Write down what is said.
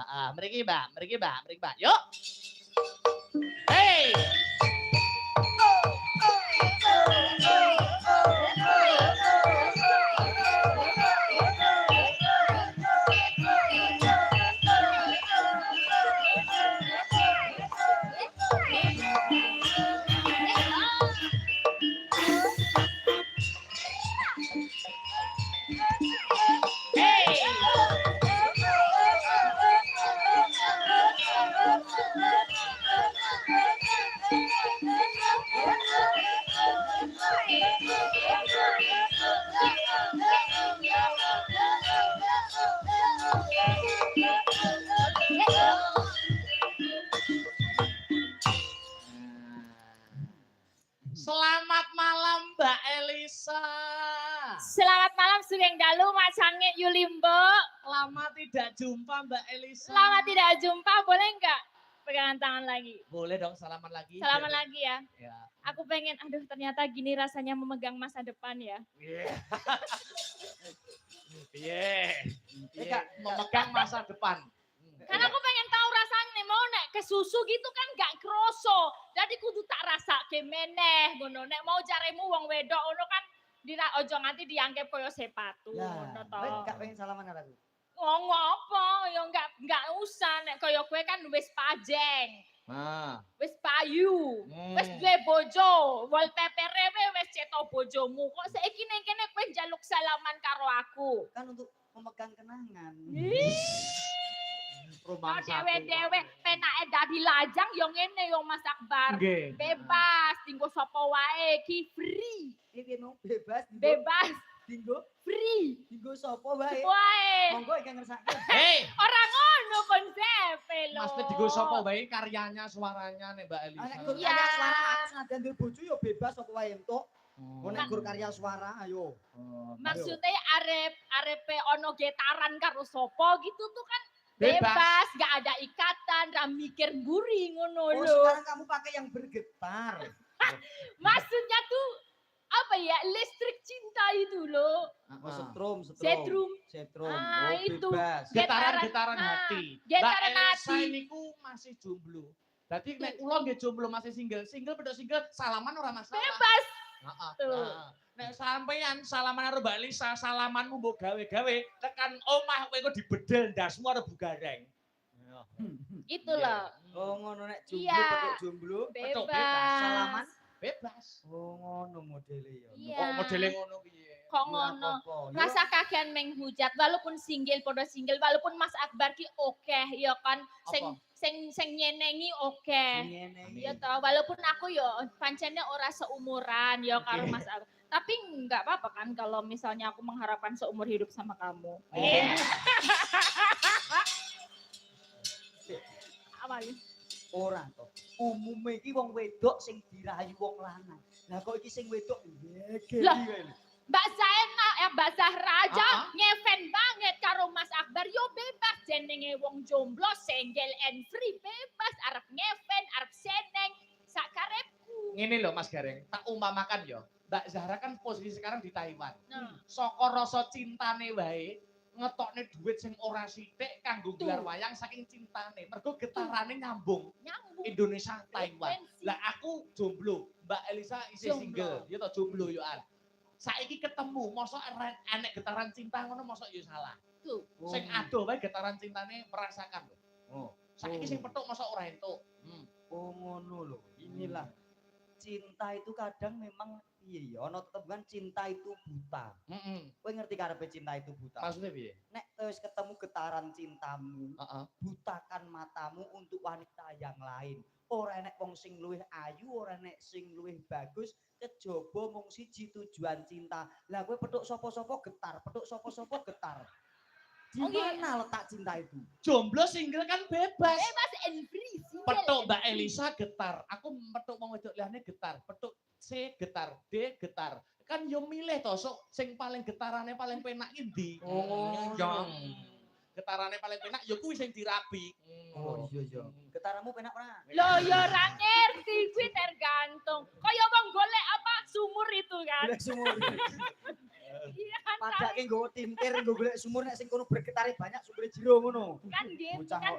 Mriki Mbak, mriki Mbak, mriki Mbak. Yuk. Hei. Selamat malam Mbak Elisa. Selamat malam Sugeng Dalu, Mak Sangit Yulimbo. Lama tidak jumpa Mbak Elisa. Lama tidak jumpa, boleh enggak pegangan tangan lagi? Boleh dong, salaman lagi. Salaman lagi ya. Ya. Aku pengen, aduh ternyata gini rasanya memegang masa depan ya. Iya. Memegang masa depan. Karena aku pengen tahu rasanya nih, mau nek ke susu gitu kan gak kroso. Jadi kudu tak rasa kemeneh ngono. Nek mau jaremu wong wedok ngono kan ojo nganti dianggap koyo sepatu ngono to. Kowe gak pengen salaman karo aku? Ngomong apa? Ya enggak usah nek koyo kowe kan wis pajeng. Wis payu, wis duwe bojo, wallpaper-e wis cetok bojomu. Kok saiki ning kene kowe njaluk salaman karo aku? Kan untuk memegang kenangan. Kalau dewe-dewe penake dadi lajang yo ngene yo Mas Akbar. Bebas tinggo sapa wae, ki free. Iki no bebas. Bebas Dinggo free. dinggo sapa wae. Wae. Monggo iki ngersake. Hei, Ora ngono konsepe lho. Mas digo sapa wae karyanya, suaranya nih Mbak Elisa. Nek gur Iya. karya suara aku senajan duwe bojo yo bebas sapa wae entuk. Nek gur karya suara ayo. Maksudnya arepe ono getaran karo sapa gitu tuh kan bebas, gak ada ikatan, ra mikir mburi ngono Oh, lho. sekarang kamu pakai yang bergetar. Maksudnya tuh apa ya? Listrik cinta itu loh. Oh, setrum. Setrum. Ah, Oh, itu. bebas. Getaran hati. Getaran Mbak Elisa hati. niku masih jomblo. Dadi nek kula nggih jomblo masih single pedhot single salaman ora masalah. Bebas. Heeh. Tuh. Nek sampeyan salaman karo Mbak Elisa, salamanmu mbok gawe-gawe tekan omah kowe kok dibedel ndasmu karo bugareng. Itu loh. Oh, ngono nek jomblo Iya. petuk jomblo. Bebas. Salaman Bebas. Oh, ngono modele ya. Iya. Kok modele ngono piye? Kok ngono. Rasa kakean menghujat walaupun single podo single walaupun Mas Akbar ki oke ya kan sing nyenengi oke. Ya toh walaupun aku yo pancene ora seumuran ya karo Mas Akbar. Tapi enggak apa-apa kan kalau misalnya aku mengharapkan seumur hidup sama kamu. Apa ini? Ora to. Umume iki wong wedok sing dirayu wong lanang. Lah kok iki sing wedok ngegeri Lah. wae. Mbak Zaina Mbak Zahra aja ngeven banget karo Mas Akbar yo bebas jenenge wong jomblo single and free bebas arep ngeven arep seneng sakarepku. Ngene lho Mas Gareng, tak umpamakan yo. Mbak Zahra kan posisi sekarang di Taiwan. Nah. Saka rasa cintane wae ngetokne duit sing ora sithik kanggo gelar wayang saking cintane. Mergo getarane nyambung. Indonesia Taiwan. Lah aku jomblo, Mbak Elisa isih single. Ya toh jomblo yo an. Saiki ketemu, mosok enek getaran cinta ngono mosok yo salah. Tuh. Sing adoh wae getaran cintane merasakan lho. Oh. Saiki sing petuk mosok ora entuk. Oh ngono lho. Inilah cinta itu kadang memang piye ya ana tetepan cinta itu buta. Kowe ngerti karepe cinta itu buta? Maksudnya piye? Nek wis ketemu getaran cintamu, butakan matamu untuk wanita yang lain. Ora enek wong sing luwih ayu, ora enek sing luwih bagus, kejaba mung siji tujuan cinta. Lah kowe petuk sapa-sapa getar, petuk sapa-sapa getar. Di mana letak cinta itu? Jomblo single kan bebas. Bebas and free. Petuk Mbak Elisa getar. Aku petuk wong wedok liyane getar. Petuk C getar, D getar. Kan yo milih to sok sing paling getarane paling penak ndi. Jong. Getarane paling penak yo kuwi sing dirabi. Oh iya. Getaranmu penak ora? Loh ya ora ngerti kuwi tergantung. Kaya wong golek apa sumur itu kan. Golek sumur. Iya kan. Padake nggo tintir nggo golek sumur nek sing kono bergetare banyak sumure jero ngono. Kan gitu Bocah kan